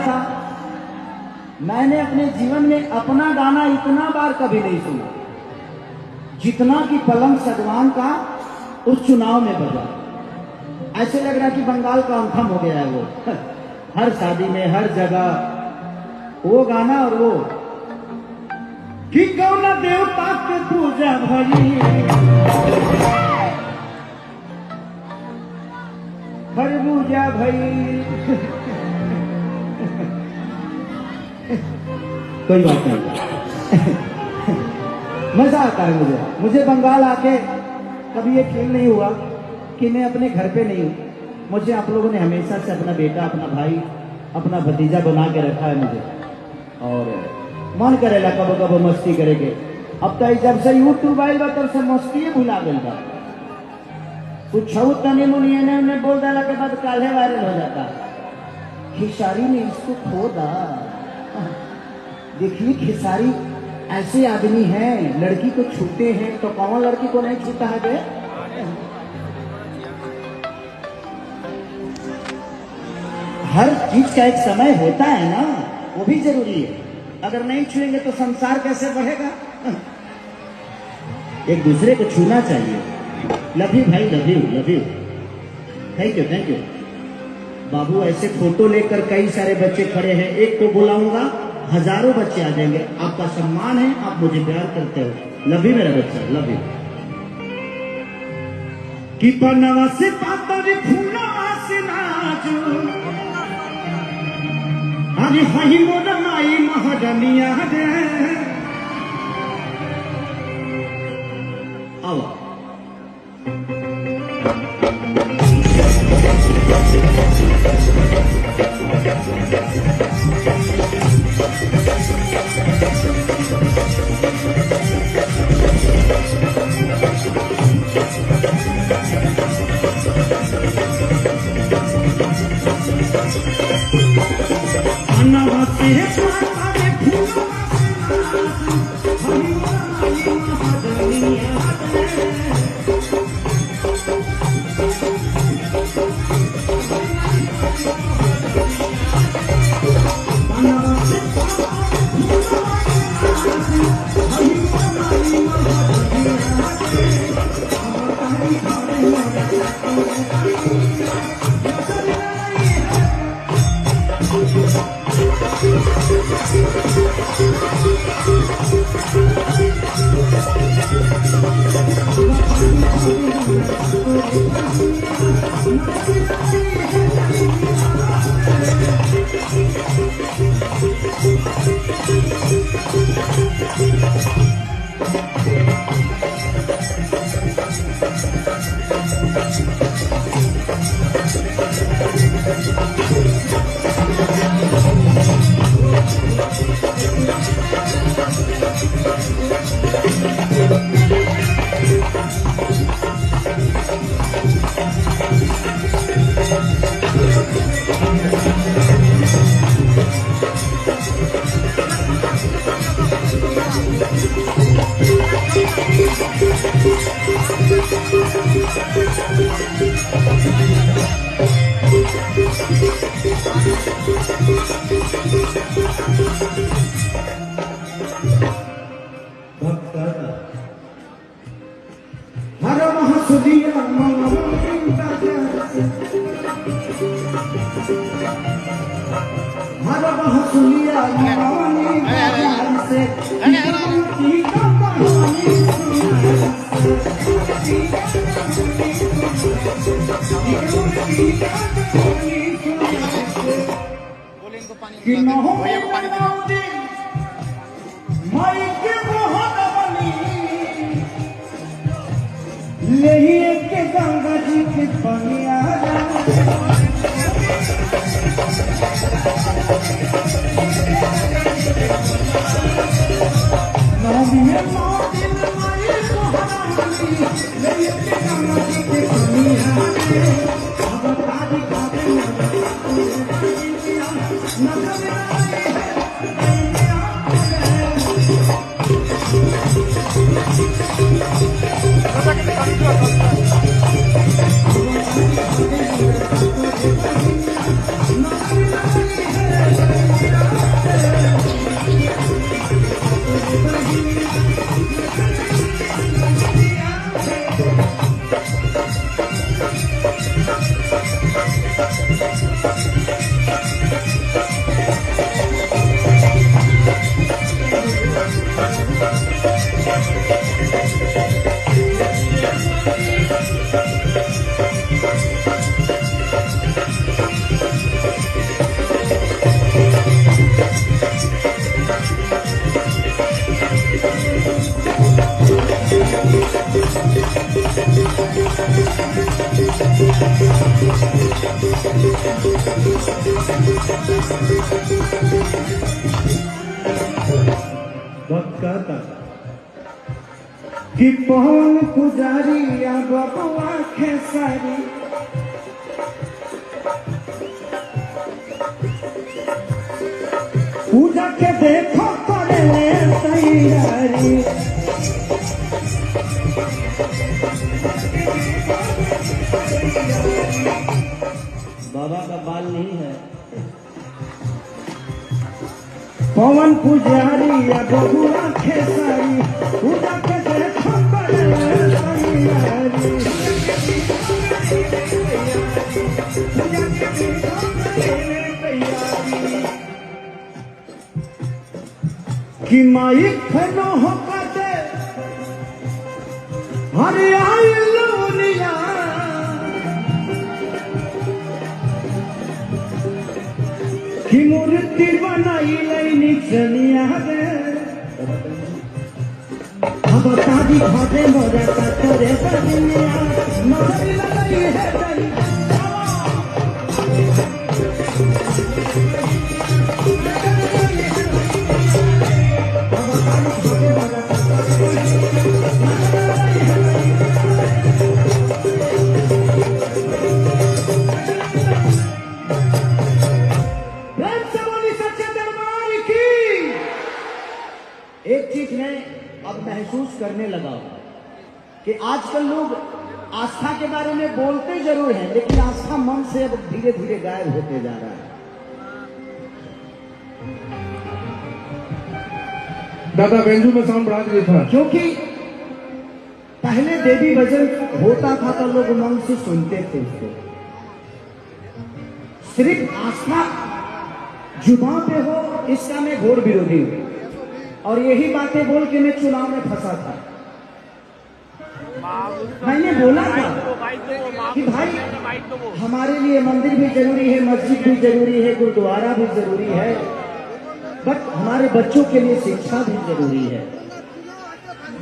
था, मैंने अपने जीवन में अपना गाना इतना बार कभी नहीं सुना जितना कि पलंग सजवान का उस चुनाव में बजा। ऐसे लग रहा कि बंगाल का अंथम हो गया है वो। हर शादी में, हर जगह वो गाना और वो कि गौना देवता के पूजा भरी, खरबूजा भई। कोई बात नहीं, मजा आता है मुझे बंगाल आके कभी ये फील नहीं हुआ कि मैं अपने घर पे नहीं हूँ। मुझे आप लोगों ने हमेशा से अपना बेटा, अपना भाई, अपना भतीजा बना के रखा है मुझे, और मन करेला कबो कबो मस्ती करेंगे। अब तो जब से यूट्यूब आयल बा तब से मस्ती भुला गई बा। कुछ तनी मुनिया ने बोल डाला के बाद काले वायरल हो जाता। खिसारी ने इसको खोदा। देखिए खिसारी ऐसे आदमी हैं, लड़की को छूते हैं तो कौन लड़की को नहीं छूता है बे? हर चीज का एक समय होता है ना, वो भी जरूरी है। अगर नहीं छुएंगे तो संसार कैसे बढ़ेगा? एक दूसरे को छूना चाहिए। लव यू भाई, love you, love you, thank you, thank you. बाबू ऐसे फोटो लेकर कई सारे बच्चे खड़े हैं, एक को बुलाऊंगा हजारों बच्चे आ जाएंगे। आपका सम्मान है, आप मुझे प्यार करते हो। लव यू मेरा बच्चा, लव यू। कि पनवा से पातर फूलवा से नाचू, अरे हई मोर माई महाजनिया रे। आओ No, वक्त कहता कि पवन पुजारी या बबुआ खेसारी पूजा के देखो करे तैयारी बाबा का बाल नहीं है। पवन पुजारी या बबुआ खेसारी पूजा के देखो करे तैयारी कि माई खनो हो पाते हरियाई लुनिया कि मूर्ति बनाई लैनी चलिया रे अब शादी खाते मोरा का तोरे बनिया मजरी लगी है गई एक चीज मैं अब महसूस करने लगा कि आजकल लोग आस्था के बारे में बोलते जरूर हैं, लेकिन आस्था मन से अब धीरे धीरे गायब होते जा रहा है। दादा बेंजू में साउंड बढ़ा दिया था, क्योंकि पहले देवी भजन होता था तो लोग मन से सुनते थे उसको। सिर्फ आस्था जुबान पे हो इसका मैं घोर विरोधी हूं, और यही बातें बोल के मैं चुनाव में फंसा था। मैंने बोला था कि भाई हमारे लिए मंदिर भी जरूरी है, मस्जिद भी जरूरी है, गुरुद्वारा भी जरूरी है, बट हमारे बच्चों के लिए शिक्षा भी जरूरी है,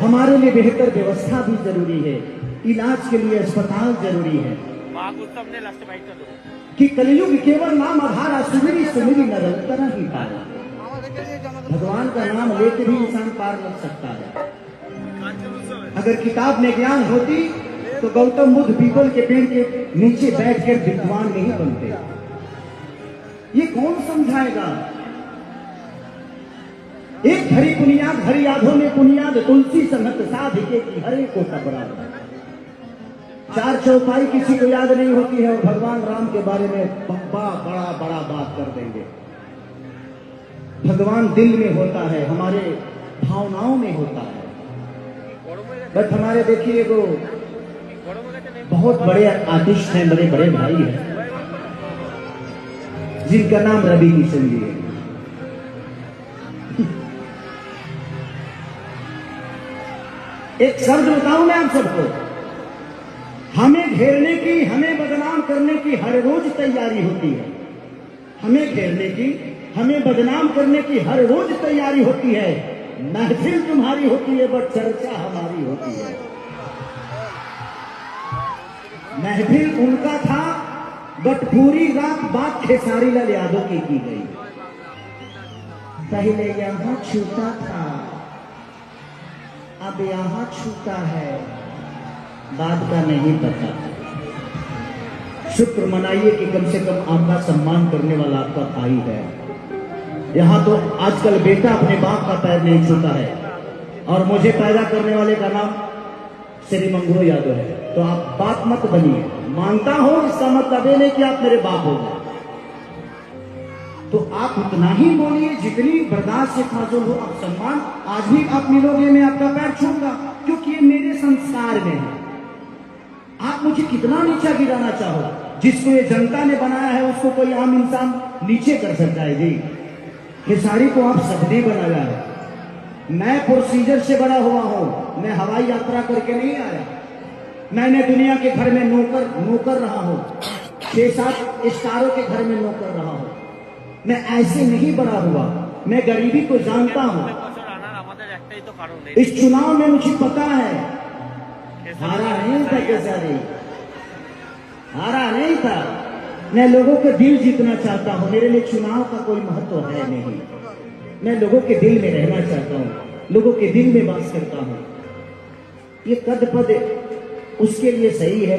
हमारे लिए बेहतर व्यवस्था भी जरूरी है, इलाज के लिए अस्पताल जरूरी है। कि कलयुग केवल नाम आधारा सुमिरी सुमिरी निरंतर ही पारा। भगवान का नाम लेके भी इंसान पार लग सकता है। अगर किताब में ज्ञान होती तो गौतम बुद्ध पीपल के पेड़ के नीचे बैठकर विद्वान नहीं बनते। ये कौन समझाएगा? एक हरी बुनियाद हरी यादों में बुनियाद तुलसी संगत साधिके की हरे को टबरा। चार चौपाई किसी को याद नहीं होती है और भगवान राम के बारे में बड़ा बड़ा बात कर देंगे। भगवान दिल में होता है, हमारे भावनाओं में होता है। बट हमारे देखिए वो बहुत बड़े आर्टिस्ट हैं, बड़े बड़े भाई हैं, जिनका नाम रवि किशन जी है। एक शब्द बताऊं मैं आप सबको, हमें घेरने की, हमें बदनाम करने की हर रोज तैयारी होती है। हमें घेरने की, हमें बदनाम करने की हर रोज तैयारी होती है। महफिल तुम्हारी होती है बट चर्चा हमारी होती है। महफिल उनका था बट पूरी रात बात खेसारी लाल यादव की गई। पहले यहां छूटा था, अब यहां छूटा है, बात का नहीं पता। शुक्र मनाइए कि कम से कम आपका सम्मान करने वाला आपका भाई है। यहाँ तो आजकल बेटा अपने बाप का पैर नहीं छूता है, और मुझे पैदा करने वाले का नाम श्री मंगरू यादव है। तो आप बाप मत बनिए, मानता हो इसका मतलब ये नहीं कि आप मेरे बाप हो गए। तो आप उतना ही बोलिए जितनी बर्दाश्त से फाजुल हो। आप सम्मान आज भी आप मिलोगे, मैं आपका पैर छूऊंगा, क्योंकि ये मेरे संस्कार में है। आप मुझे कितना नीचा गिराना चाहो, जिसको ये जनता ने बनाया है उसको कोई आम इंसान नीचे कर सकता है जी। खेसारी को आप सबने बनाया है। मैं प्रोसीजर से बड़ा हुआ हूं, मैं हवाई यात्रा करके नहीं आया। मैंने दुनिया के घर में नौकर रहा हूं, 6-7 स्टारों के घर में नौकर रहा हूं। मैं ऐसे नहीं बड़ा हुआ, मैं गरीबी को जानता हूं। इस चुनाव में मुझे पता है, हारा नहीं था खेसारी, हारा नहीं था। मैं लोगों के दिल जीतना चाहता हूँ। मेरे लिए चुनाव का कोई महत्व है नहीं। मैं लोगों के दिल में रहना चाहता हूँ, लोगों के दिल में वास करता हूँ। ये कद पद उसके लिए सही है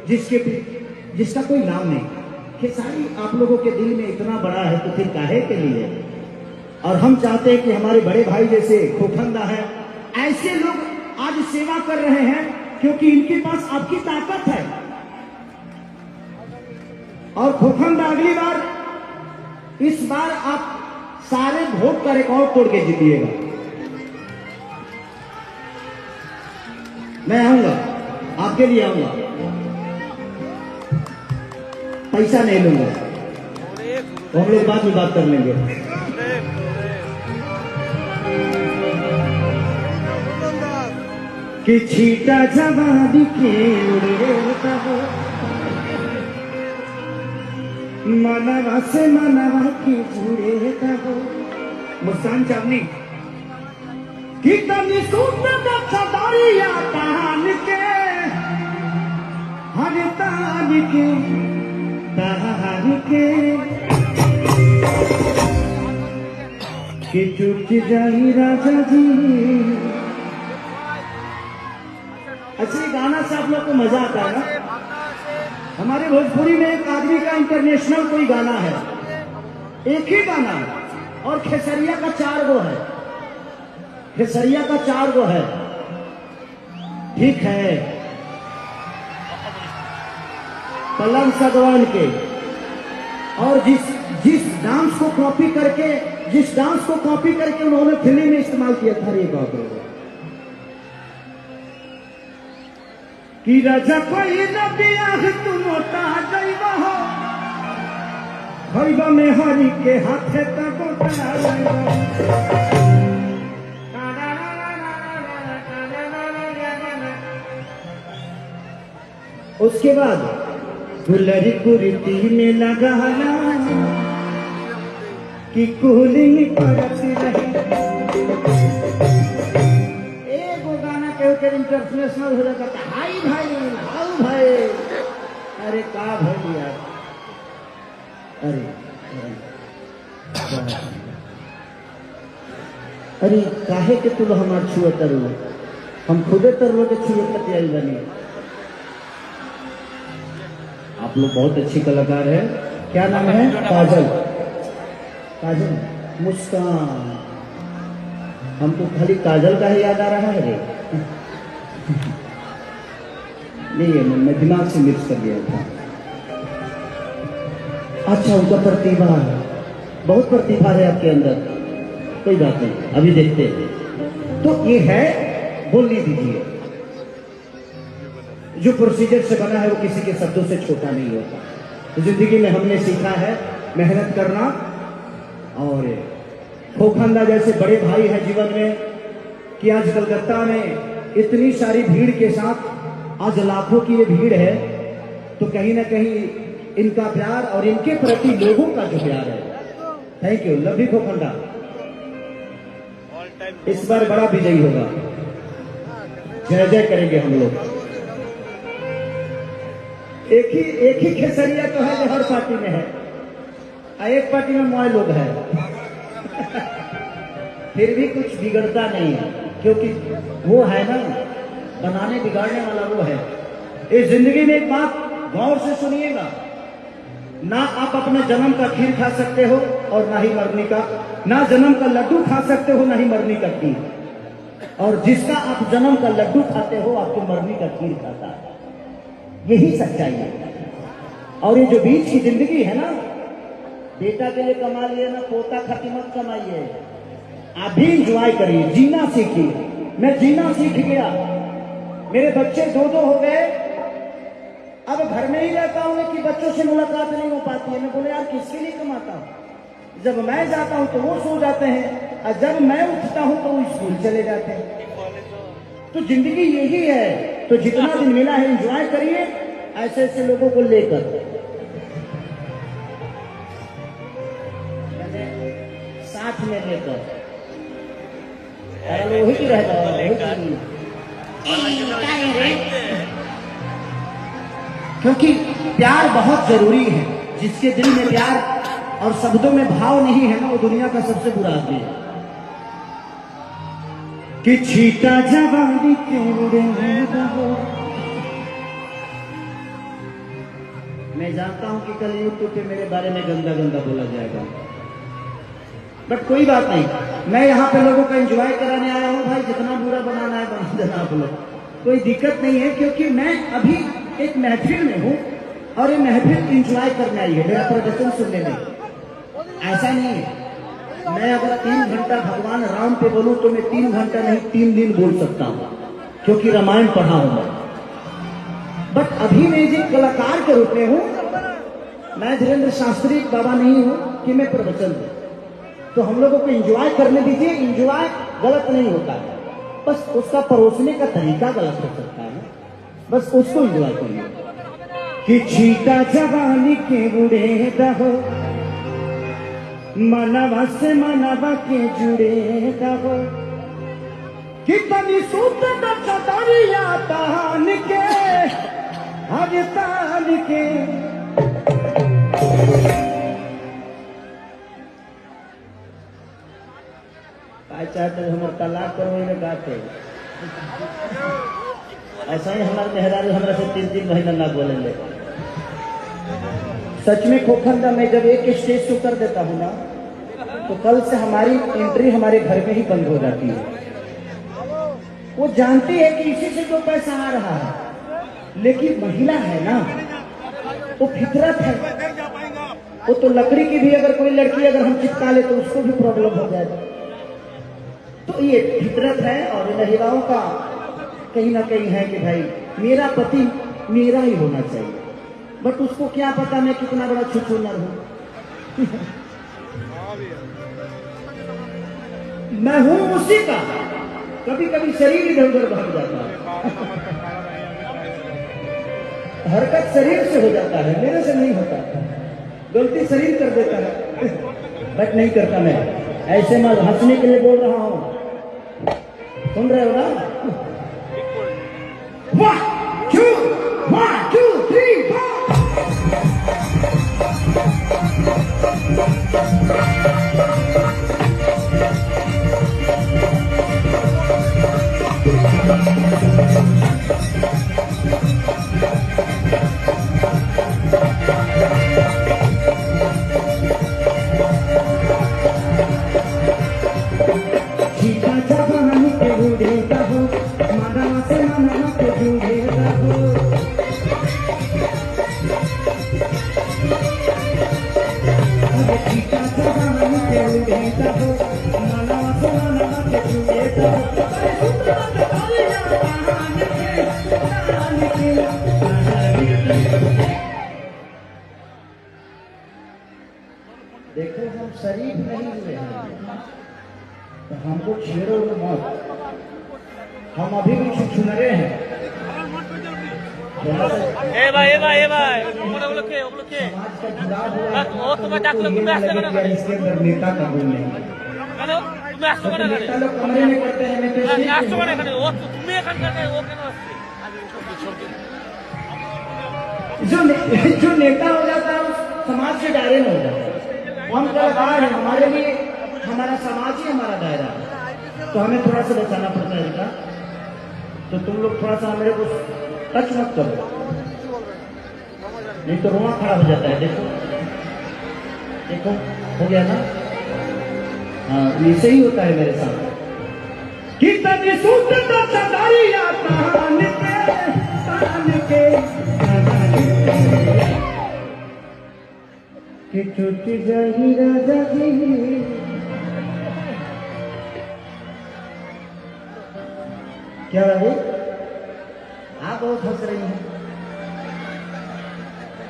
जिसका कोई नाम नहीं। खेसारी आप लोगों के दिल में इतना बड़ा है तो फिर काहे के लिए? और हम चाहते हैं कि हमारे बड़े भाई जैसे खोखंदा है, ऐसे लोग आज सेवा कर रहे हैं क्योंकि इनके पास आपकी ताकत है। और खोखंदा अगली बार, इस बार आप सारे वोट का रिकॉर्ड तोड़ के जीतिएगा। मैं आऊंगा, आपके लिए आऊंगा, पैसा नहीं लूंगा, तो हम लोग बाद में बात कर लेंगे। कि छीटा जवानी के उड़ेता हो, मनवा से मनवा की जुड़ेता हो। मुस्कान चावनी कि तनी सूत दरिया तान के, हर तान के तान के, कि टूट जाई राजा जी। अच्छा, गाना से आप लोग को मजा आता है ना? हमारे भोजपुरी में एक आदमी का इंटरनेशनल कोई गाना है, एक ही गाना, और खेसरिया का 4 गो है। खेसरिया का 4 गो है। ठीक है, पलंग सगवान के। और जिस डांस को कॉपी करके उन्होंने फिल्म में इस्तेमाल किया था, ये बात है कि राजा कोई नदिया तुम मोटा जाइबा हो, खइबा में हरी के हाथे तक गोटा जाइबा। उसके बाद गुलरी कुर्ती में लगाना कि कूलिंग करती रही। इंटरनेशनल हो जाता था, हाई भाई, हाउ भाई, अरे का भाई यार, अरे काहे के तुम हमार छुए तरु, हम खुदे तरु के छुए तक आई बनी। आप लोग बहुत अच्छी कलाकार है। क्या नाम है? काजल। काजल, मुस्कान। हमको खाली काजल का ही याद आ रहा है रे। नहीं है, मैं दिमाग से मिक्स कर दिया था। अच्छा, उनका प्रतिभा है, बहुत प्रतिभा है आपके अंदर। कोई बात नहीं, अभी देखते हैं। तो ये है, बोलने दीजिए। जो प्रोसीजर से बना है वो किसी के शब्दों से छोटा नहीं होता। तो जिंदगी में हमने सीखा है मेहनत करना। और खोखंदा जैसे बड़े भाई है जीवन में कि आज कलकत्ता में इतनी सारी भीड़ के साथ, आज लाखों की ये भीड़ है, तो कहीं ना कहीं इनका प्यार और इनके प्रति लोगों का जो प्यार है। थैंक यू, लव यू खोखंदा। इस बार बड़ा विजयी होगा, जय जय करेंगे हम लोग। एक ही खेसरिया तो है जो हर पार्टी में है, एक पार्टी में मोए लोग है। फिर भी कुछ बिगड़ता नहीं है, क्योंकि वो है ना, बनाने बिगाड़ने वाला वो है। इस जिंदगी में एक बात गौर से सुनिएगा, ना आप अपने जन्म का खीर खा सकते हो और ना ही मरनी का, ना जन्म का लड्डू खा सकते हो ना ही मरनी का खीर। और जिसका आप जन्म का लड्डू खाते हो आपको मरनी का खीर खाता है। यही सच्चाई है। और ये जो बीच की जिंदगी है ना, बेटा के लिए कमा लिए ना, पोता खाती मत कमाइए। आप भी इंजॉय करिए, जीना सीखिए। मैं जीना सीख गया, मेरे बच्चे 2 हो गए। अब घर में ही रहता हूं कि बच्चों से मुलाकात नहीं हो पाती है। मैं बोले यार किसके लिए कमाता हूं? जब मैं जाता हूं तो वो सो जाते हैं, और जब मैं उठता हूं तो वो स्कूल चले जाते हैं। तो जिंदगी यही है। तो जितना दिन मिला है एंजॉय करिए, ऐसे ऐसे लोगों को लेकर। साथ में लेकर वही की रहता है, क्योंकि प्यार बहुत जरूरी है। जिसके दिल में प्यार और शब्दों में भाव नहीं है ना, वो दुनिया का सबसे बुरा आदमी है। कि छीटा जवानी के उड़ने दो। मैं जानता हूं कि कल यूट्यूब पे मेरे बारे में गंदा गंदा बोला जाएगा, बट कोई बात नहीं, मैं यहाँ पे लोगों का एंजॉय कराने आया हूँ। भाई जितना बुरा बनाना है बना देना आप लोग, कोई दिक्कत नहीं है, क्योंकि मैं अभी एक महफिल में हूँ और ये महफिल एंजॉय करने आई है, मेरा प्रदर्शन सुनने में। ऐसा नहीं है, मैं अगर 3 घंटा भगवान राम पे बोलूं तो मैं 3 घंटा नहीं 3 दिन बोल सकता हूँ, क्योंकि रामायण पढ़ा हूं मैं। बट अभी मैं एक कलाकार के रूप में हूं, मैं धीरेन्द्र शास्त्री बाबा नहीं हूं कि मैं प्रवचन दूं। तो हम लोगों को एंजॉय करने दीजिए, एंजॉय गलत नहीं होता है, बस उसका परोसने का तरीका गलत हो सकता है, बस उसको एंजॉय करिए। कि छीटा जवानी के बुढ़े दहो, मनवा से मनवा के जुड़े दहो, कि तनी सूत चतरिया तान के हर तान के। चाहते हमारे तलाक करो में गाते, ऐसा ही हमारे मेहरारू हमारे से 3-3 महीना ना बोलेंगे। सच में खोखंदा, मैं जब एक स्टेज से उतर देता हूँ ना, तो कल से हमारी एंट्री हमारे घर में ही बंद हो जाती है। वो जानती है कि इसी से जो पैसा आ रहा है, लेकिन महिला है ना, वो फितरत है, वो तो लकड़ी की भी अगर कोई लड़की अगर हम चिपका ले तो उसको भी प्रॉब्लम हो जाएगा। तो ये फितरत है, और महिलाओं का कहीं ना कहीं है कि भाई मेरा पति मेरा ही होना चाहिए, बट उसको क्या पता मैं कितना बड़ा छुछुनर हूं। मैं हूं उसी का, कभी कभी शरीर इधर उधर भाग जाता है, हरकत शरीर से हो जाता है, मेरे से नहीं होता, गलती शरीर कर देता है, बट नहीं करता मैं। ऐसे मैं हंसने के लिए बोल रहा हूं, सुन रहे हो ना? 1 2 1 2 3 4। देखो हम शरीफ नहीं हुए हैं, तो हमको छेड़ो मत, हम अभी भी छुछुनरे हैं। ए भाई ওগুলো কে समाज का जुड़ाव हुआ ও তোমার ডাকলো তুমি আসতে কেন है, इसके अंदर नेता का गुण नहीं। কেন তুমি আসতে কেন नेता लोग कमरे में करते हैं, मैं तो তুমি আসতে কেন এখানে ও তুমি এখানকার ও কেন আসছে जो नेता हो जाता है समाज से दायरे में हो जाता है। हम कलाकार हैं, हमारे लिए हमारा समाज ही हमारा दायरा है, तो हमें थोड़ा सा बचाना पड़ता है इनका। तो तुम लोग थोड़ा सा मेरे को टच मत करो, नहीं तो रोना खड़ा हो जाता है। देखो देखो हो गया ना? हाँ, ऐसे ही होता है मेरे साथ। कितनी सुंदर चटाइया तान के कि टूट जाही राजा जी। क्या है? आप बहुत हंस रही हैं,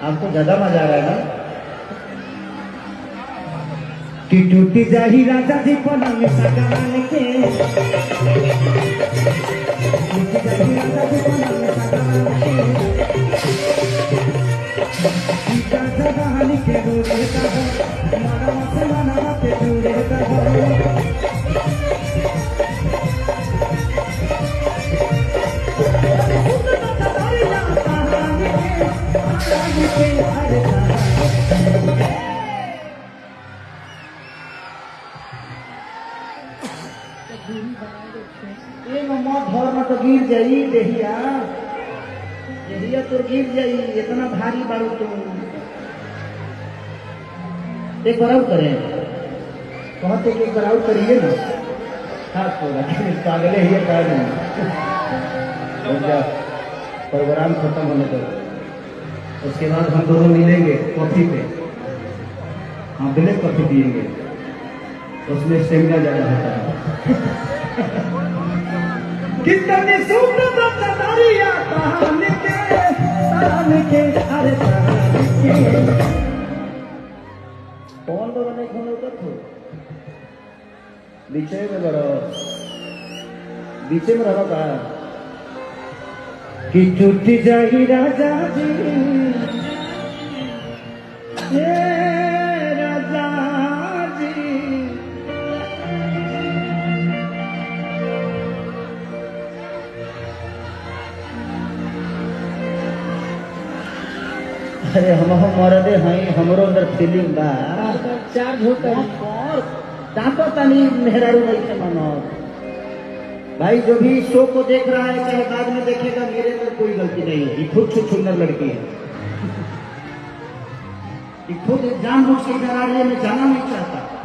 आपको ज्यादा मजा आ रहा है ना? कि टूट जाही राजा जी पलंग सगान के, टूट जाही राजा जी पलंग सगान के, सीता जवानी के रूढ़े का हो, मनवा से मनवा के जुड़े का हो। ये मत धर तो गिर जाई देहिया देहिया तो गिर जाई इतना भारी बारू तुम एक बार आउट करें कहते कि एक बार आउट करिए ना खास होगा पागले ही कर प्रोग्राम खत्म होने पर उसके बाद हम दोनों मिलेंगे कॉफी पे हाँ ब्लैक कॉफी पियेंगे उसमें स्टेमिना ज्यादा होता है कितनी सुंदर तारिया तान के अरे तान के कौन तो बने खोलो तो थो बीचे में बड़ो बीचे में रहो का कि टूट जाई राजा जी ये राजा जी अरे हम मरदे हैं हमरो अंदर फीलिंग बा चार्ज होता है दांतो तनी मेहरारू नहीं से मानो भाई जो भी शो को देख रहा है चाहे बाद में देखेगा मेरे अंदर कोई गलती नहीं है खुद से सुंदर लड़की है खुद जानबूझ के इधर आ रही है मैं जाना नहीं चाहता